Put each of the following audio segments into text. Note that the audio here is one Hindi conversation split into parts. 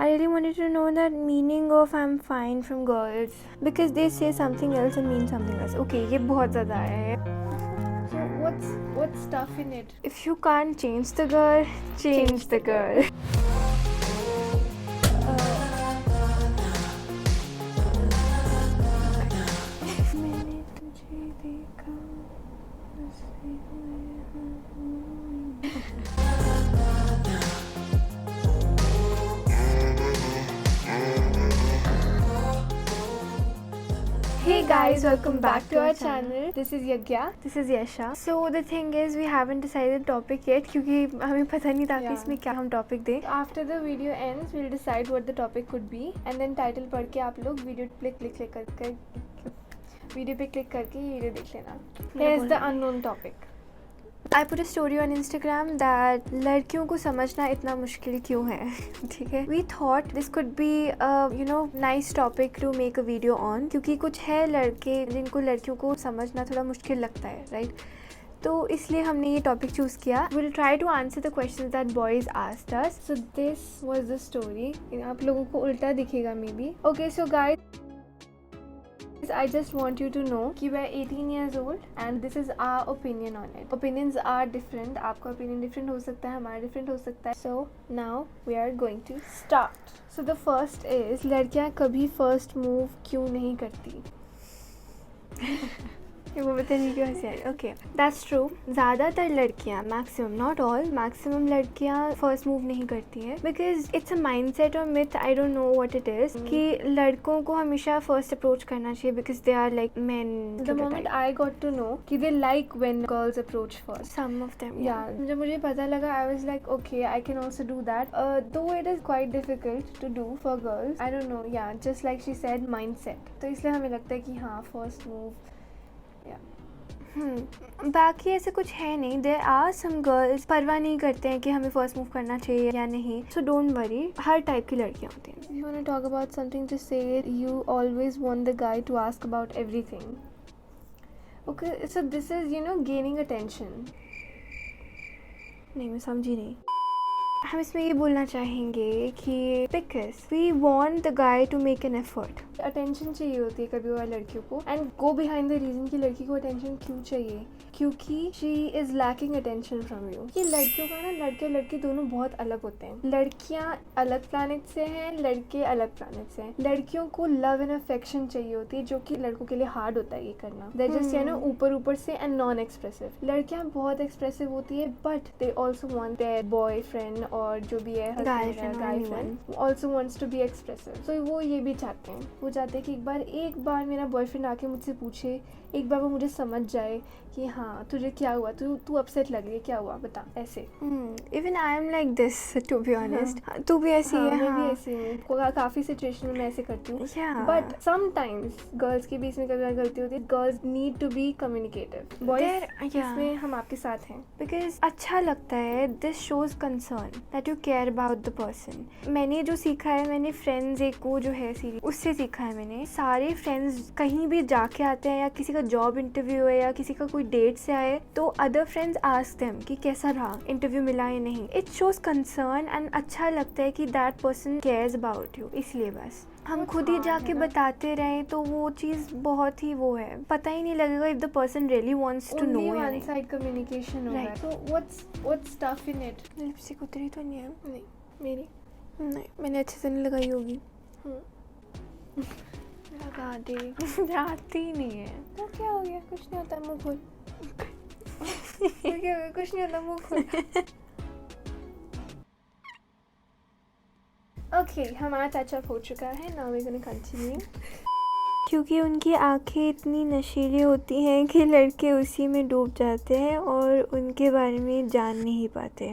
I really wanted to know that meaning of I'm fine from girls because they say something else and mean something else. Okay, ये बहुत ज़्यादा है. So what's tough in it? If you can't change the girl, change the girl. मैंने तुझे देखा हंसते Hey guys, welcome back to our channel. This is Yagya. This is Yasha. So the thing is, we haven't decided topic yet क्योंकि हमें पता नहीं था कि Yeah. इसमें क्या हम topic दें. After the video ends, we'll decide what the topic could be, and then title पढ़ के आप लोग वीडियो पे क्लिक करके ये वीडियो देख लेना. Here's the unknown topic. I put a story on Instagram that लड़कियों को समझना इतना मुश्किल क्यों है. ठीक है. We thought this could be a nice topic to make a video on क्योंकि कुछ है लड़के जिनको लड़कियों को समझना थोड़ा मुश्किल लगता है, right? तो इसलिए हमने ये टॉपिक चूज़ किया. We'll try to answer the questions that boys asked us. So this was the story. आप लोगों को उल्टा दिखेगा maybe. Okay, so guys, I just want you to know कि we're 18 years old and this is our opinion on it. Opinions are different. आपका opinion different हो सकता है, हमारा different हो सकता है. So now we are going to start. So the first is लड़कियाँ कभी first move क्यों नहीं करती? वो बताइए क्यों हंसी आ रही. Okay, that's true. ज़्यादातर लड़कियाँ, मैक्सिमम, नॉट ऑल, मैक्सिमम लड़कियाँ फर्स्ट मूव नहीं करती हैं बिकॉज इट्स अ माइंडसेट और myth, I don't know what it is, कि लड़कों को हमेशा फर्स्ट अप्रोच करना चाहिए because they are like man. The moment I got to know कि they like when girls approach first. Some of them, Yeah, जब मुझे पता लगा, I was like, okay, I can also do that. Though it is quite difficult to do for girls. I don't know, yeah, just like she said, mindset. तो इसलिए हमें लगता है कि हाँ, first move. बाकी ऐसे कुछ है नहीं. देयर आर सम गर्ल्स परवाह नहीं करते हैं कि हमें फर्स्ट मूव करना चाहिए या नहीं. So don't worry, her type की लड़कियाँ होती हैं. You want to talk about something to say you always want the guy to ask about everything. Okay, so this is, gaining attention. नहीं, मैं समझी नहीं. हम इसमें ये बोलना चाहेंगे कि because we want the guy to make an effort. Attention चाहिए होती है कभी कभार लड़कियों को, and go behind the reason कि लड़की को अटेंशन क्यों चाहिए, क्योंकि she is lacking attention from you. कि लड़कियों का ना, लड़के और लड़की दोनों बहुत अलग होते हैं. लड़कियां अलग प्लैनेट से हैं, लड़के अलग प्लैनेट से हैं. लड़कियों को लव एंड अफेक्शन चाहिए होती है, जो कि लड़कों के लिए हार्ड होता है ये करना. दे जस्ट ऊपर ऊपर से एंड नॉन एक्सप्रेसिव. लड़कियां बहुत एक्सप्रेसिव होती है but they also want their boyfriend और जो भी है guy friend also wants to be expressive. तो वो ये भी चाहते हैं, वो चाहते हैं कि एक बार मेरा बॉयफ्रेंड आके मुझसे पूछे, एक बार वो मुझे समझ जाए कि हाँ तुझे क्या हुआ, तू अपसेट लग रही है, क्या हुआ बता. ऐसे even I am like this to be honest. तू भी ऐसी है. मैं भी ऐसी हूँ. काफ़ी सिचुएशन में मैं ऐसे करती हूँ. बट समटाइम्स गर्ल्स के बीच में कभी गलती होती है. Girls need to be communicative. Boys इसमें हम आपके साथ हैं बिकॉज अच्छा लगता है. This shows concern that you care about the person. मैंने जो सीखा है, मैंने फ्रेंड्स, एक वो जो है सीरीज, उससे सीखा है मैंने. सारे फ्रेंड्स कहीं भी जाके आते हैं या किसी का जॉब इंटरव्यू है या किसी का कोई डेट से आए तो अदर फ्रेंड्स आस्क देम कि कैसा रहा, इंटरव्यू मिला या नहीं. इट शोज कंसर्न एंड अच्छा लगता है कि that person cares about you. इसलिए बस हम खुद ही जाके बताते रहे तो वो चीज़ बहुत ही वो है, पता ही नहीं लगेगा if the person really wants to know. One side communication हो रहा है. तो what's tough in it? Lipstick उतरी तो नहीं है? नहीं, मेरी नहीं, मैंने अच्छे से नहीं लगाई होगी. लगा दे. आती ही नहीं है. तो क्या हो गया? कुछ नहीं होता, मुँह खोल. क्या हो गया? कुछ नहीं होता, मुँह खोल. ओके, हमारा टचअप हो चुका है. Now we gonna continue. क्योंकि उनकी आंखें इतनी नशीली होती हैं कि लड़के उसी में डूब जाते हैं और उनके बारे में जान नहीं पाते.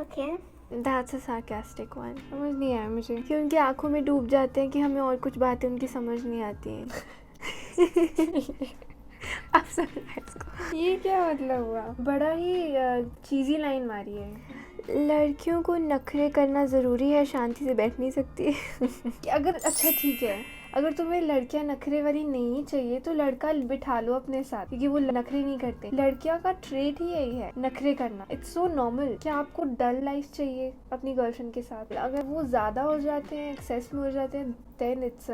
Okay, that's a sarcastic one. समझ नहीं आया मुझे. कि उनकी आंखों में डूब जाते हैं कि हमें और कुछ बातें उनकी समझ नहीं आती हैं. आप समझ इसको. ये क्या मतलब हुआ? बड़ा ही चीज़ी लाइन मारी है. लड़कियों को नखरे करना ज़रूरी है, शांति से बैठ नहीं सकती. अगर अच्छा ठीक है, अगर तुम्हें लड़कियां नखरे वाली नहीं चाहिए तो लड़का बिठा लो अपने साथ, क्योंकि वो नखरे नहीं करते। लड़कियों का ट्रेट ही यही है, नखरे करना। It's so normal. क्या आपको डल लाइफ चाहिए अपनी गर्लफ्रेंड के साथ? अगर वो ज्यादा हो जाते हैं, एक्सेस में हो जाते हैं, देन इट्स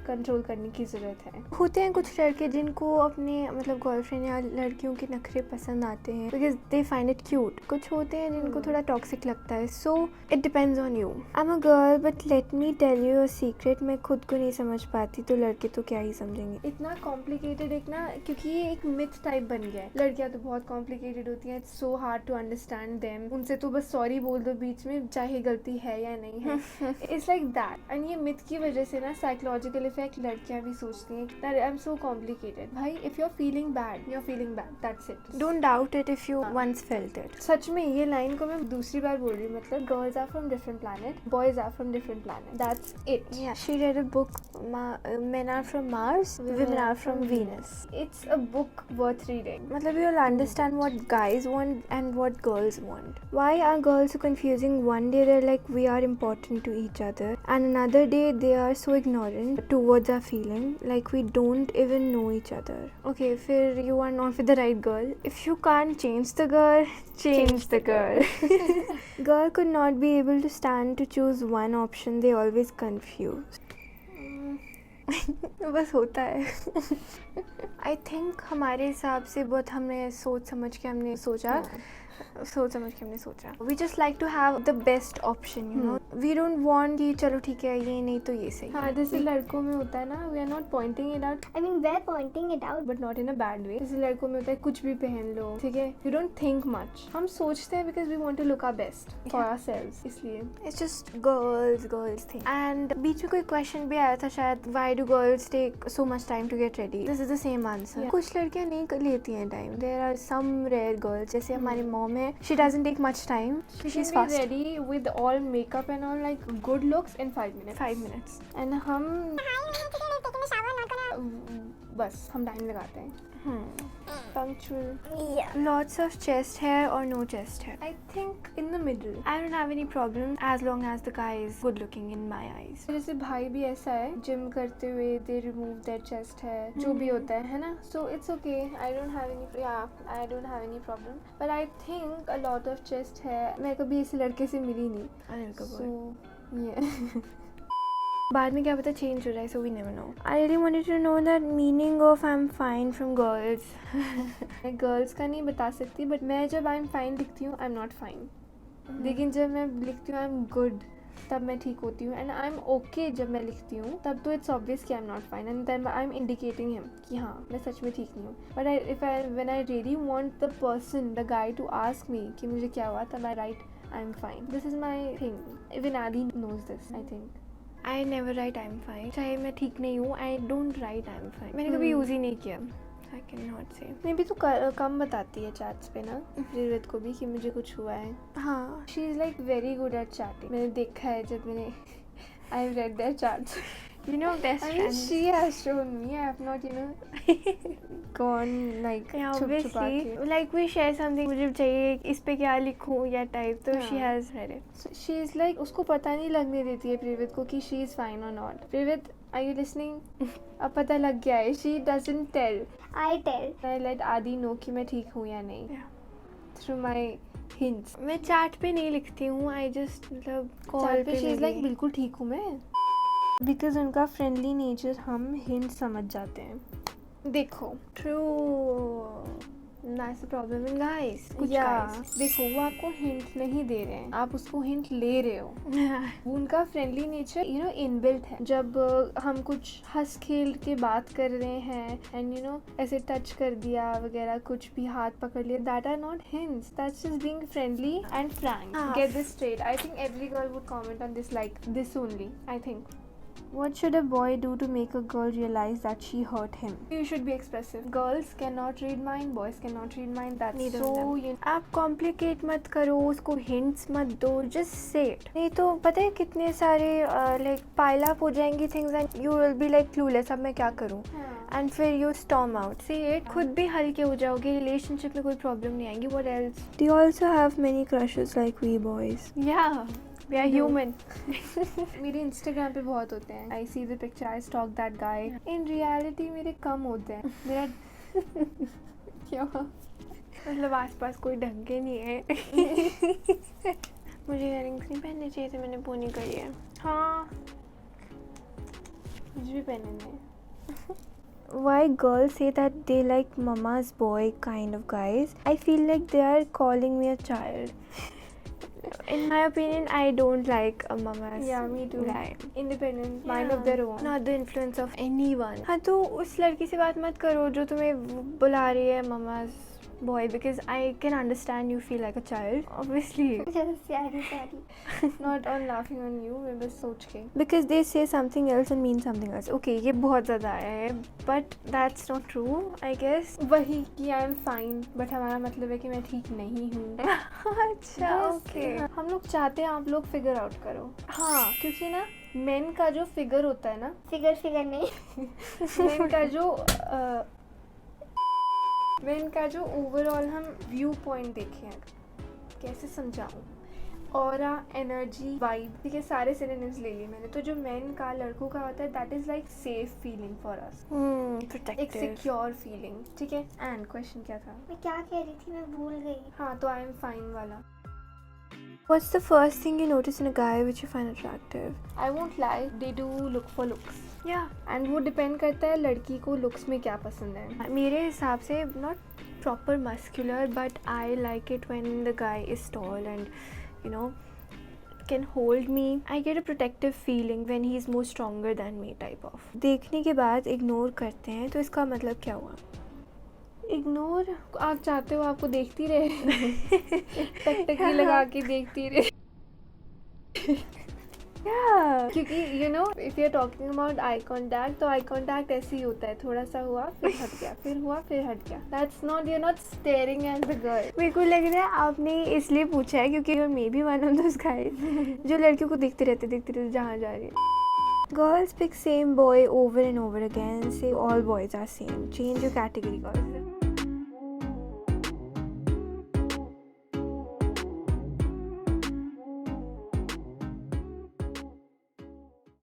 कंट्रोल करने की ज़रूरत है। होते हैं कुछ लड़के जिनको अपने मतलब गर्लफ्रेंड या लड़कियों के नखरे पसंद आते हैं because they find it cute. कुछ होते हैं जिनको थोड़ा टॉक्सिक लगता है। So it depends on you. I am a girl but let me tell you a secret, मैं खुद को नहीं समझ पाती तो लड़के तो क्या ही समझेंगे। इतना कॉम्प्लिकेटेड एक ना, क्योंकि ये एक मिथ टाइप बन गया है। लड़कियां तो बहुत कॉम्प्लिकेटेड होती हैं, it's so hard to understand them. उनसे तो बस सॉरी बोल दो बीच में, चाहे गलती है या नहीं है। It's like that. एंड ये मिथ की वजह से ना साइकोलॉजिकल इफेक्ट लड़कियां भी सोचती हैं that I am so complicated. भाई if you are feeling bad, you are feeling bad, that's it. Don't doubt it if you once felt it. सच में ये लाइन को मैं दूसरी बार बोल रही हूँ, मतलब girls are from different planet, boys are from different planet, that's it. Yeah, she read a book, Men are from Mars, Women are from Venus. It's a book worth reading. मतलब you'll understand what guys want and what girls want. Why are girls so confusing? One day they're like we are important to each other, and another day they are so ignorant towards our feeling, like we don't even know each other. Okay, फिर you are not with the right girl. If you can't change the girl, change the girl. Girl could not be able to stand to choose one option. They always confused. बस होता है। आई थिंक हमारे हिसाब से बहुत हमने सोच समझ के हमने सोचा we just like to have the best option, you know. We don't want कि चलो ठीक है ये नहीं तो ये सही। हाँ, जैसे लड़कों में होता है ना, we are not pointing it out, I mean, we're pointing it out. But not in a bad way. जैसे लड़कों में होता है कुछ भी पहन लो, ठीक है, यू डोंट थिंक मच। हम सोचते हैं because we want to look our best for ourselves, इसलिए it's just girls thing. And बीच में कोई क्वेश्चन भी आया था शायद, why do girls take so much time to get ready? This is the same answer. कुछ लड़कियां नहीं लेती हैं time. There are some rare girls, जैसे हमारी मॉम है, she doesn't take much time. She's fast. Ready with all makeup and all, like good looks in 5 minutes. 5 minutes. And हम बस हम टाइम लगाते हैं। Punctual. Yeah. Lots of chest hair or no chest hair? I think in the middle. I don't have any problem as long as the guy is good looking in my eyes. जैसे भाई भी ऐसा है, जिम करते हुए they remove their chest hair, जो भी होता है ना, so it's okay. I don't have any problem. But I think a lot of chest hair, मैं कभी इस लड़के से मिली नहीं, अनिल कपूर। so yeah. बाद में क्या पता चेंज हो जाए, so we never know. I really wanted to know that meaning of I'm fine from girls. मैं गर्ल्स का नहीं बता सकती, बट मैं जब I'm fine लिखती हूँ I'm not fine. लेकिन जब मैं लिखती हूँ I'm good, तब मैं ठीक होती हूँ। एंड आई एम ओके जब मैं लिखती हूँ, तब तो इट्स ऑब्वियस कि I am not fine, and then I am indicating him कि हाँ मैं सच में ठीक नहीं हूँ। But when I really want the person, the guy to ask me कि मुझे क्या हुआ, तब I write I am fine. This is my thing. Even Aadi knows this, I think. I never write I'm fine. चाहे मैं ठीक नहीं हूँ, I don't write I'm fine. मैंने कभी यूज़ ही नहीं किया। I cannot say. मे भी तो कम बताती है चैट्स पे ना प्रीवित को भी कि मुझे कुछ हुआ है। हाँ, she is like very good at chatting. मैंने देखा है जब मैंने I have read their chats. you know best I mean, friends. she has shown me. I have not, gone like Yeah, छुपा के। obviously. Like we share something, मुझे चाहिए इस पे क्या लिखूँ या टाइप, तो she हाँ। has read it. So she is like, उसको पता नहीं लगने देती है प्रीवित को कि she is fine or not. प्रीवित, are you listening? अब पता लग गया है। She doesn't tell. I tell. I let आदि know कि मैं ठीक हूँ या नहीं, Yeah. through my hints. मैं चैट पे नहीं लिखती हूँ, I just मतलब कॉल Chat पे पे she is like maybe. बिल्कुल ठीक हूँ मैं, बिकॉज उनका फ्रेंडली नेचर हम हिंट समझ जाते हैं। देखो True. That's the problem in guys. कुछ या guys. देखो, वो आपको हिंट नहीं दे रहे हैं, आप उसको हिंट ले रहे हो। वो उनका फ्रेंडली नेचर इनबिल्ट है। जब हम कुछ हंस खेल के बात कर रहे हैं एंड ऐसे टच कर दिया वगैरह, कुछ भी हाथ पकड़ लिया, that are not hints, that's just being friendly and frank. हाँ। Get this straight. I think every girl would comment on this like this only, I think. What should a boy do to make a girl realize that she hurt him? You should be expressive. Girls cannot read mind, boys cannot read mind. That's Neither so of them. आप कॉम्प्लिकेट मत करो, उसको हिंट्स मत दो, जस्ट से इट। नहीं तो पता है कितने सारे लाइक पाइल अप हो जाएंगी things and you will be like clueless, अब मैं क्या करूँ, एंड फिर यू स्टॉर्म आउट। से इट, खुद भी हल्के हो जाओगे, रिलेशनशिप में कोई प्रॉब्लम नहीं आएगी। What else? Do you also have many crushes like we boys? Yeah. We are human. मेरे इंस्टाग्राम पे बहुत होते हैं. I see the picture, I stalk that guy. In reality मेरे कम होते हैं. मेरा क्या मतलब आसपास कोई ढंग के नहीं है. मुझे इयररिंग्स नहीं पहनने चाहिए थे, मैंने वो नहीं करी है. हाँ, मुझे भी पहनने हैं. Why girls say that they like mama's boy kind of guys? I feel like they are calling me a child. In my opinion, I don't like a mama's Yeah, me too. guy. Independent, mind of their own. Not the influence of anyone. हाँ तो उस लड़की से बात मत करो जो तुम्हें बुला रही है mama's boy, because I can understand you feel like a child, obviously. Sorry. Not on laughing on you, मैं बस सोच के. Because they say something else and mean something else. Okay, ये बहुत ज़्यादा आया है, but that's not true, I guess. वही कि आई एम फाइन, बट हमारा मतलब है कि मैं ठीक नहीं हूँ. अच्छा, okay. हम लोग चाहते हैं आप लोग फिगर आउट करो. हाँ, क्योंकि ना मेन का जो फिगर होता है ना, फिगर नहीं. मेन का जो ओवरऑल हम व्यू पॉइंट देखें, कैसे समझाऊँ, ऑरा, एनर्जी, वाइब, ठीक है, सारे सिनोनिम्स ले लिए मैंने. तो जो मेन का लड़कों का होता है, that is like safe feeling for us, एक Protective. सिक्योर फीलिंग, ठीक है. एंड क्वेश्चन क्या था? मैं क्या कह रही थी, मैं भूल गई. हाँ, तो आई एम फाइन वाला. What's the first thing you notice in a guy which you find attractive? I won't lie, they do look for looks. Yeah. And वो डिपेंड करता है लड़की को लुक्स में क्या पसंद है. मेरे हिसाब से not proper muscular, but I like it when the guy is tall and, you know, can hold me. I get a protective feeling when he's more stronger than me type of. देखने के बाद इग्नोर करते हैं तो इसका मतलब क्या हुआ? इग्नोर, आप चाहते हो आपको देखती रहे. टकटकी लगा के देखती रहे. Yeah. क्योंकि you know if you are talking about eye contact, तो आई कॉन्टैक्ट ऐसे ही होता है, थोड़ा सा हुआ फिर हट गया, फिर हुआ फिर हट गया. That's not, you are not staring at the girl. मेरे को लग रहा है आपने इसलिए पूछा है क्योंकि you're maybe one of those guys जो लड़कियों को देखते रहते जहाँ जा रही है. Girls pick same boy over and over again, say all boys are same. Change your category, girls.